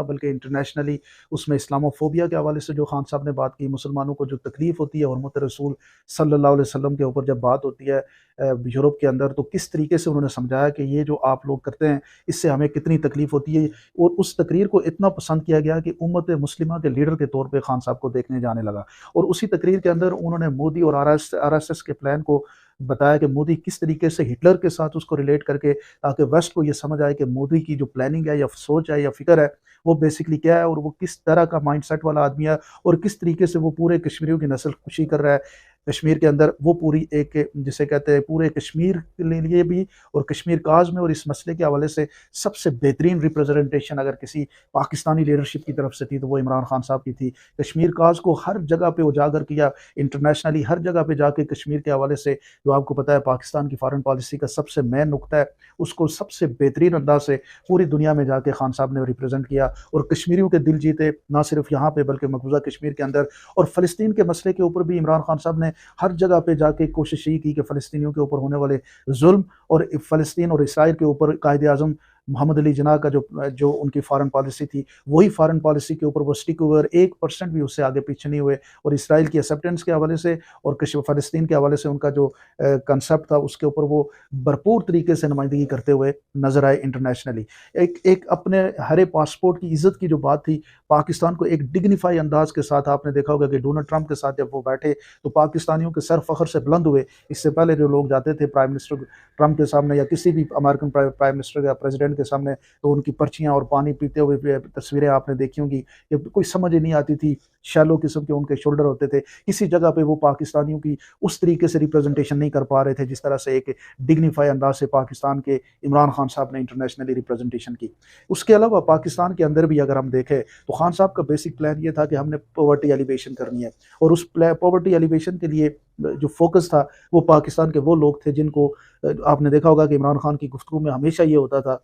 बल्कि इंटरनेशनली उसमें इस्लामोफोबिया के हवाले से जो खान साहब ने बात की, मुसलमानों को जो तकलीफ़ होती है हुर्मत रसूल सल्लल्लाहु अलैहि वसल्लम के ऊपर जब बात होती है यूरोप के अंदर, तो किस तरीके से उन्होंने समझाया कि ये जो आप लोग करते हैं, इससे हमें कितनी तकलीफ़ होती है। और उस तकरीर को इतना पसंद किया गया कि उम्मत मुस्लिमा के लीडर के तौर पे खान साहब को देखने जाने लगा। और उसी तकरीर के अंदर उन्होंने मोदी और आरएसएस के प्लान को बताया कि मोदी किस तरीके से हिटलर के साथ उसको रिलेट करके, ताकि वेस्ट को ये समझ आए कि मोदी की जो प्लानिंग है या सोच है या फ़िक्र है, वो बेसिकली क्या है और वो किस तरह का माइंडसेट वाला आदमी है और किस तरीके से वो पूरे कश्मीरियों की नस्ल खुशी कर रहा है। कश्मीर के अंदर वो पूरी एक जिसे कहते हैं पूरे कश्मीर के लिए भी और कश्मीर काज़ में और इस मसले के हवाले से सबसे बेहतरीन रिप्रेजेंटेशन अगर किसी पाकिस्तानी लीडरशिप की तरफ से थी तो वो इमरान खान साहब की थी। कश्मीर काज़ को हर जगह पे उजागर किया, इंटरनेशनली हर जगह पे जाके कश्मीर के हवाले से जो आपको पता है पाकिस्तान की फॉरेन पॉलिसी का सबसे मेन नुकता है, उसको सबसे बेहतरीन अंदाज से पूरी दुनिया में जाके खान साहब ने रिप्रेजेंट किया और कश्मीरियों के दिल जीते, ना सिर्फ यहाँ पे बल्कि मकबूजा कश्मीर के अंदर। और फ़लस्तीन के मसले के ऊपर भी इमरान खान साहब ने हर जगह पे जाके कोशिश यही की कि फ़लस्तीनियों के ऊपर होने वाले जुल्म और फ़लस्तीन और इसराइल के ऊपर कायदे आज़म मोहम्मद अली जिन्ना का जो जो उनकी फॉरेन पॉलिसी थी, वही फॉरेन पॉलिसी के ऊपर वो स्टिक हुए और 1% भी उससे आगे पीछे नहीं हुए। और इसराइल की एक्सेप्टेंस के हवाले से और फ़लस्तीन के हवाले से उनका जो कंसेप्ट था, उसके ऊपर वो भरपूर तरीके से नुमाइंदगी करते हुए नज़र आए इंटरनेशनली। एक एक अपने हरे पासपोर्ट की इज़्ज़त की जो बात थी, पाकिस्तान को एक डिग्निफाई अंदाज़ के साथ आपने देखा होगा कि डोनाल्ड ट्रंप के साथ जब वो बैठे, तो पाकिस्तानियों के सर फ़ख्र से बुलंद हुए। इससे पहले जो लोग जाते थे प्राइम मिनिस्टर ट्रंप के सामने या किसी भी अमेरिकन प्राइम मिनिस्टर या प्रेसिडेंट के सामने, तो उनकी पर्चियाँ और पानी पीते हुए तस्वीरें आपने देखी होंगी कि कोई समझ ही नहीं आती थी, शैलो किस्म के उनके शोल्डर होते थे। किसी जगह पे वो पाकिस्तानियों की उस तरीके से रिप्रेजेंटेशन नहीं कर पा रहे थे जिस तरह से एक डिग्निफाई अंदाज से पाकिस्तान के इमरान खान साहब ने इंटरनेशनली रिप्रेजेंटेशन की। उसके अलावा पाकिस्तान के अंदर भी अगर हम देखें तो खान साहब का बेसिक प्लान ये था कि हमने पॉवर्टी एलिवेशन करनी है और उस पॉवर्टी एलिवेशन के लिए जो फोकस था वो पाकिस्तान के वो लोग थे जिनको आपने देखा होगा कि इमरान खान की गुफ्तगू में हमेशा ये होता था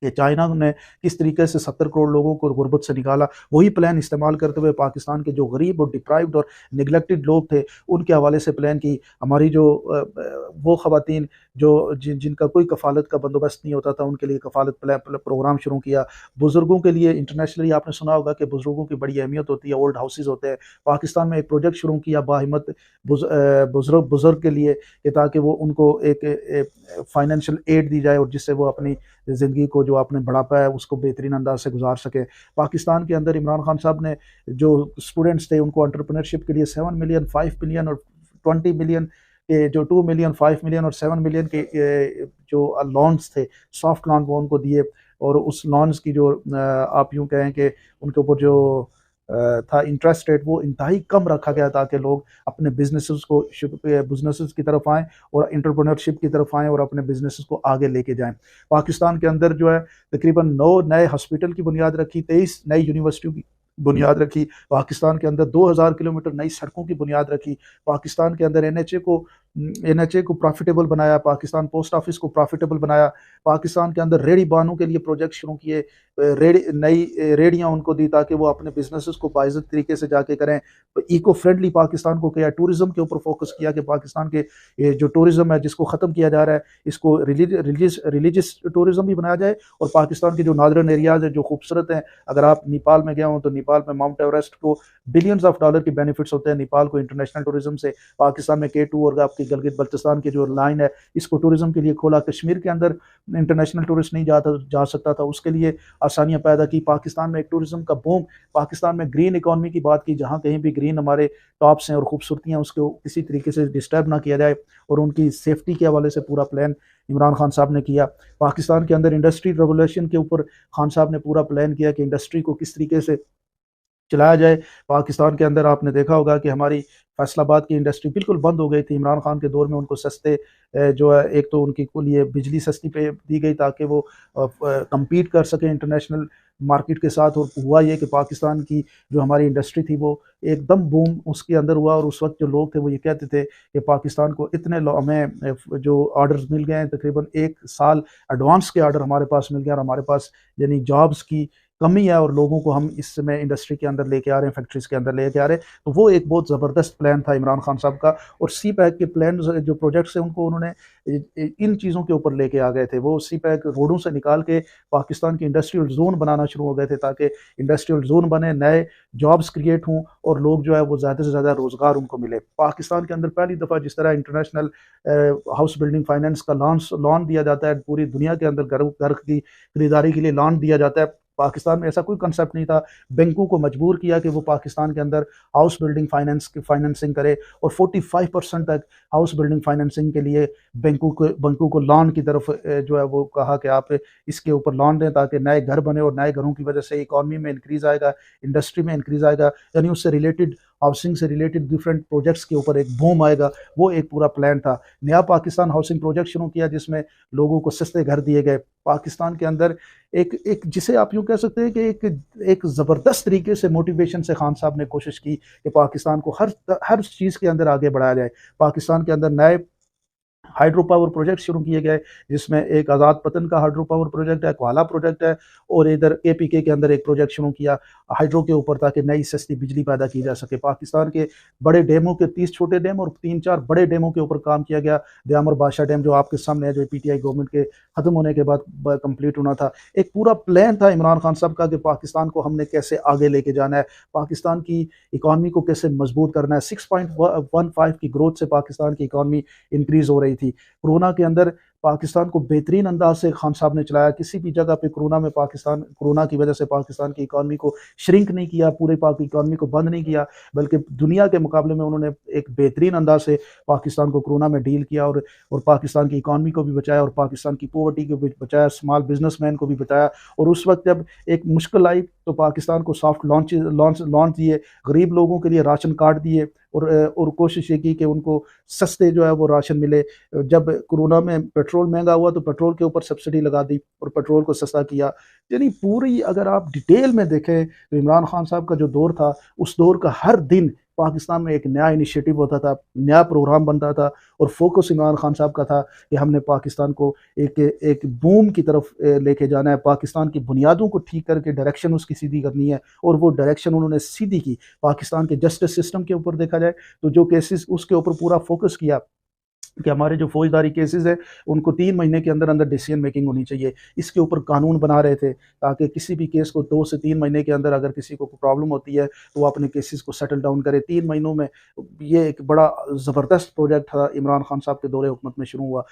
कि चाइना ने किस तरीके से 70 करोड़ लोगों को गुर्बत से निकाला, वही प्लान इस्तेमाल करते हुए पाकिस्तान के जो गरीब और डिप्राइव्ड और नेग्लेक्टेड लोग थे, उनके हवाले से प्लान की। हमारी जो वो ख़वातीन जिनका कोई कफ़ालत का बंदोबस्त नहीं होता था, उनके लिए कफ़ालत प्रोग्राम शुरू किया। बुज़ुर्गों के लिए इंटरनेशनली आपने सुना होगा कि बुज़ुर्गों की बड़ी अहमियत होती है, ओल्ड हाउसेज़ होते हैं। पाकिस्तान में एक प्रोजेक्ट शुरू किया बाहिम्मत बुज़ुर्ग के लिए कि ताकि वो उनको एक फाइनेंशियल एड दी जाए और जिससे वो अपनी ज़िंदगी को जो आपने बढ़ापा है उसको बेहतरीन अंदाज से गुजार सके। पाकिस्तान के अंदर इमरान खान साहब ने जो स्टूडेंट्स थे उनको एंटरप्रेन्योरशिप के लिए 7 मिलियन, 5 मिलियन और 20 मिलियन के जो 2 मिलियन, 5 मिलियन और 7 मिलियन के जो लोन्स थे, सॉफ्ट लोन वो उनको दिए। और उस लोन्स की जो आप यूँ कहें कि उनके ऊपर जो था इंटरेस्ट रेट वो इंतहाई कम रखा गया ताकि लोग अपने बिजनेसेस की तरफ आएँ और एंटरप्रेन्योरशिप की तरफ आएँ और अपने बिजनेसेस को आगे लेके जाएँ। पाकिस्तान के अंदर जो है तकरीबन 9 नए हॉस्पिटल की बुनियाद रखी, 23 नई यूनिवर्सिटियों की बुनियाद रखी, पाकिस्तान के अंदर 2000 किलोमीटर नई सड़कों की बुनियाद रखी, पाकिस्तान के अंदर एनएचए को प्रॉफिटेबल बनाया, पाकिस्तान पोस्ट ऑफिस को प्रॉफिटेबल बनाया, पाकिस्तान के अंदर रेहड़ी बानों के लिए प्रोजेक्ट शुरू किए, नई रेहड़ियाँ उनको दी ताकि वो अपने बिजनेसेस को बाइज्जत तरीके से जाके करें। इको फ्रेंडली पाकिस्तान को किया, टूरिज्म के ऊपर फोकस किया कि पाकिस्तान के ये जो टूरिज्म है जिसको ख़त्म किया जा रहा है, इसको रिलीजियस टूरिज्म भी बनाया जाए। और पाकिस्तान के जो नादरन एरियाज़ है जो खूबसूरत हैं, अगर आप नेपाल में गए हों तो नेपाल में माउंट एवरेस्ट को billions of dollar key benefits होते हैं नेपाल को इंटरनेशनल टूरिज्म से। पाकिस्तान में K2 और आपकी गिलगित बल्तिस्तान की जो लाइन है इसको टूरिज्म के लिए खोला। कश्मीर के अंदर इंटरनेशनल टूरिस्ट नहीं जा सकता था, उसके लिए आसानियाँ पैदा की। पाकिस्तान में एक टूरिज्म का बूम, पाकिस्तान में ग्रीन इकॉनमी की बात की, जहाँ कहीं भी ग्रीन हमारे टॉप्स हैं और खूबसूरतियाँ उसको किसी तरीके से डिस्टर्ब ना किया जाए और उनकी सेफ्टी के हवाले से पूरा प्लान इमरान खान साहब ने किया। पाकिस्तान के अंदर इंडस्ट्री रेवोल्यूशन के ऊपर खान साहब ने पूरा प्लान किया कि इंडस्ट्री को किस तरीके से चलाया जाए। पाकिस्तान के अंदर आपने देखा होगा कि हमारी फैसलाबाद की इंडस्ट्री बिल्कुल बंद हो गई थी। इमरान खान के दौर में उनको सस्ते जो है एक तो उनकी कुल ये बिजली सस्ती पे दी गई ताकि वो कम्पीट कर सकें इंटरनेशनल मार्केट के साथ। और हुआ ये कि पाकिस्तान की जो हमारी इंडस्ट्री थी वो एकदम बूम उसके अंदर हुआ। और उस वक्त जो लोग थे वो ये कहते थे कि पाकिस्तान को हमें जो ऑर्डर्स मिल गए हैं, तकरीबन 1 साल एडवांस के ऑर्डर हमारे पास मिल गए और हमारे पास यानी जॉब्स की कमी है और लोगों को हम इस समय इंडस्ट्री के अंदर लेके आ रहे हैं, फैक्ट्रीज के अंदर लेके आ रहे हैं। तो वो एक बहुत ज़बरदस्त प्लान था इमरान खान साहब का। और सी पैक के प्लान जो प्रोजेक्ट्स हैं उनको उन्होंने इन चीज़ों के ऊपर लेके आ गए थे। वो सी पैक रोडों से निकाल के पाकिस्तान की इंडस्ट्रियल जोन बनाना शुरू हो गए थे, ताकि इंडस्ट्रियल जोन बने, नए जॉब्स क्रिएट हों और लोग जो है वो ज़्यादा से ज़्यादा रोज़गार उनको मिले। पाकिस्तान के अंदर पहली दफ़ा जिस तरह इंटरनेशनल हाउस बिल्डिंग फाइनेंस का लोन दिया जाता है, पूरी दुनिया के अंदर घर की खरीदारी के लिए लोन दिया जाता है, पाकिस्तान में ऐसा कोई कंसेप्ट नहीं था। बैंकों को मजबूर किया कि वो पाकिस्तान के अंदर हाउस बिल्डिंग फाइनेंस की फाइनेंसिंग करे और 45% तक हाउस बिल्डिंग फाइनेंसिंग के लिए बैंकों को लोन की तरफ जो है वो कहा कि आप इसके ऊपर लोन दें, ताकि नए घर बने और नए घरों की वजह से इकॉनमी में इंक्रीज आएगा, इंडस्ट्री में इंक्रीज आएगा, यानी उससे रिलेटेड हाउसिंग से रिलेटेड डिफरेंट प्रोजेक्ट्स के ऊपर एक बूम आएगा। वो एक पूरा प्लान था। नया पाकिस्तान हाउसिंग प्रोजेक्ट शुरू किया जिसमें लोगों को सस्ते घर दिए गए। पाकिस्तान के अंदर एक एक जिसे आप यूँ कह सकते हैं कि एक ज़बरदस्त तरीके से मोटिवेशन से खान साहब ने कोशिश की कि पाकिस्तान को हर चीज़ के अंदर आगे बढ़ाया जाए। पाकिस्तान के अंदर नए हाइड्रो पावर प्रोजेक्ट शुरू किए गए, जिसमें एक आज़ाद पतन का हाइड्रो पावर प्रोजेक्ट है, क्वाला प्रोजेक्ट है, और इधर केपीके के अंदर एक प्रोजेक्ट शुरू किया हाइड्रो के ऊपर, ताकि नई सस्ती बिजली पैदा की जा सके। पाकिस्तान के बड़े डैमों के 30 छोटे डैम और 3-4 बड़े डैमों के ऊपर काम किया गया। दयामर बादशाह डैम जो आपके सामने है, जो पीटीआई गवर्नमेंट के खत्म होने के बाद कंप्लीट होना था। एक पूरा प्लान था इमरान खान साहब का कि पाकिस्तान को हमने कैसे आगे लेके जाना है, पाकिस्तान की इकॉनमी को कैसे मजबूत करना है। 6.15 की ग्रोथ से पाकिस्तान की इकॉनमी इंक्रीज हो रही थी। कोरोना के अंदर पाकिस्तान को बेहतरीन अंदाज से खान साहब ने चलाया। किसी भी जगह पे कोरोना की वजह से पाकिस्तान की इकॉनमी को श्रिंक नहीं किया, पूरे पाक इकॉनमी को बंद नहीं किया, बल्कि दुनिया के मुकाबले में उन्होंने एक बेहतरीन अंदाज से पाकिस्तान को कोरोना में डील किया और पाकिस्तान की इकॉनमी को भी बचाया और पाकिस्तान की पॉवर्टी को भी बचाया, स्मॉल बिजनेसमैन को भी बचाया। और उस वक्त जब एक मुश्किल आई तो पाकिस्तान को सॉफ्ट लॉन्च दिए, गरीब लोगों के लिए राशन कार्ड दिए और कोशिश ये की कि उनको सस्ते जो है वो राशन मिले। जब कोरोना में पेट्रोल महंगा हुआ तो पेट्रोल के ऊपर सब्सिडी लगा दी और पेट्रोल को सस्ता किया। यानी पूरी अगर आप डिटेल में देखें तो इमरान खान साहब का जो दौर था, उस दौर का हर दिन पाकिस्तान में एक नया इनिशिएटिव होता था, नया प्रोग्राम बनता था और फोकस इमरान खान साहब का था कि हमने पाकिस्तान को एक एक बूम की तरफ लेके जाना है, पाकिस्तान की बुनियादों को ठीक करके डायरेक्शन उसकी सीधी करनी है। और वो डायरेक्शन उन्होंने सीधी की। पाकिस्तान के जस्टिस सिस्टम के ऊपर देखा जाए तो जो केसेस, उसके ऊपर पूरा फोकस किया कि हमारे जो फौजदारी केसेस है उनको 3 महीने के अंदर अंदर डिसीजन मेकिंग होनी चाहिए। इसके ऊपर कानून बना रहे थे ताकि किसी भी केस को 2 से 3 महीने के अंदर अगर किसी को प्रॉब्लम होती है तो वो अपने केसेस को सेटल डाउन करे 3 महीनों में। ये एक बड़ा ज़बरदस्त प्रोजेक्ट था, इमरान खान साहब के दौरे हुकूमत में शुरू हुआ।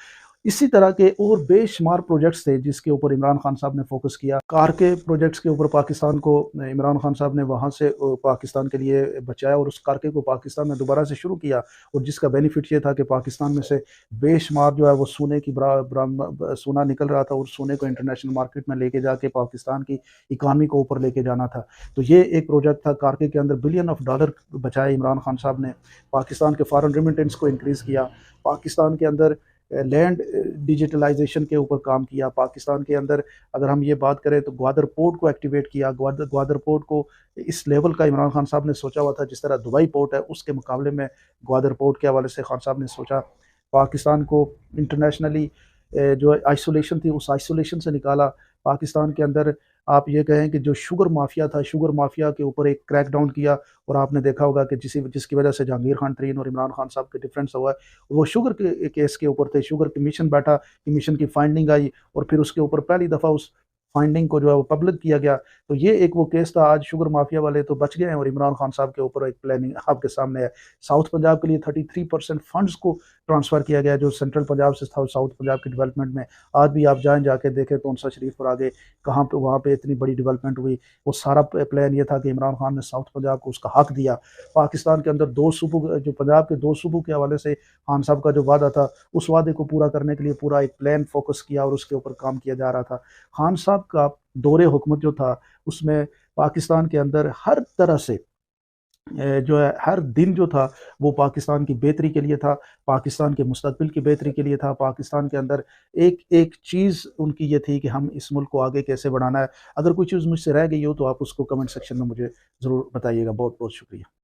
इसी तरह के और बेशुमार प्रोजेक्ट्स थे जिसके ऊपर इमरान खान साहब ने फोकस किया। कार के प्रोजेक्ट्स के ऊपर पाकिस्तान को इमरान खान साहब ने वहाँ से पाकिस्तान के लिए बचाया और उस कारके को पाकिस्तान में दोबारा से शुरू किया। और जिसका बेनिफिट ये था कि पाकिस्तान में से बेशुमार जो है वो सोने की सोना निकल रहा था और सोने को इंटरनेशनल मार्केट में लेके जाके पाकिस्तान की इकानमी को ऊपर लेके जाना था। तो ये एक प्रोजेक्ट था। कारके के अंदर बिलियन ऑफ डॉलर बचाए इमरान खान साहब ने। पाकिस्तान के फॉरेन रेमिटेंस को इंक्रीज़ किया। पाकिस्तान के अंदर लैंड डिजिटलाइजेशन के ऊपर काम किया। पाकिस्तान के अंदर अगर हम ये बात करें तो ग्वादर पोर्ट को एक्टिवेट किया। ग्वादर पोर्ट को इस लेवल का इमरान खान साहब ने सोचा हुआ था जिस तरह दुबई पोर्ट है उसके मुकाबले में ग्वादर पोर्ट के हवाले से खान साहब ने सोचा। पाकिस्तान को इंटरनेशनली जो आइसोलेशन थी उस आइसोलेशन से निकाला। पाकिस्तान के अंदर आप ये कहें कि जो शुगर माफिया था, शुगर माफिया के ऊपर एक क्रैकडाउन किया। और आपने देखा होगा कि जिसकी वजह से जहांगीर खान तरीन और इमरान खान साहब के डिफरेंस हुआ है, वो शुगर के केस के ऊपर थे। शुगर कमीशन बैठा, कमीशन की फाइंडिंग आई और फिर उसके ऊपर पहली दफ़ा उस फाइंडिंग को जो है वो पब्लिक किया गया। तो ये एक वो केस था। आज शुगर माफिया वाले तो बच गए हैं और इमरान खान साहब के ऊपर एक प्लानिंग आपके सामने है। साउथ पंजाब के लिए 33% फंड्स को ट्रांसफ़र किया गया जो सेंट्रल पंजाब से था साउथ पंजाब की डेवलपमेंट में। आज भी आप जाके देखें तो उनसा शरीफ पर आगे कहाँ पे वहाँ पे इतनी बड़ी डेवलपमेंट हुई। वो सारा प्लान ये था कि इमरान खान ने साउथ पंजाब को उसका हक दिया। पाकिस्तान के अंदर 2 सूबों, जो पंजाब के 2 सूबों के हवाले से खान साहब का जो वादा था, उस वादे को पूरा करने के लिए पूरा एक प्लान फोकस किया और उसके ऊपर काम किया जा रहा था। खान साहब का दौरे हुकूमत जो था उसमें पाकिस्तान के अंदर हर तरह से जो है हर दिन जो था वो पाकिस्तान की बेहतरी के लिए था, पाकिस्तान के मुस्तकबिल की बेहतरी के लिए था। पाकिस्तान के अंदर एक एक चीज़ उनकी ये थी कि हम इस मुल्क को आगे कैसे बढ़ाना है। अगर कोई चीज़ मुझसे रह गई हो तो आप उसको कमेंट सेक्शन में मुझे ज़रूर बताइएगा। बहुत बहुत शुक्रिया।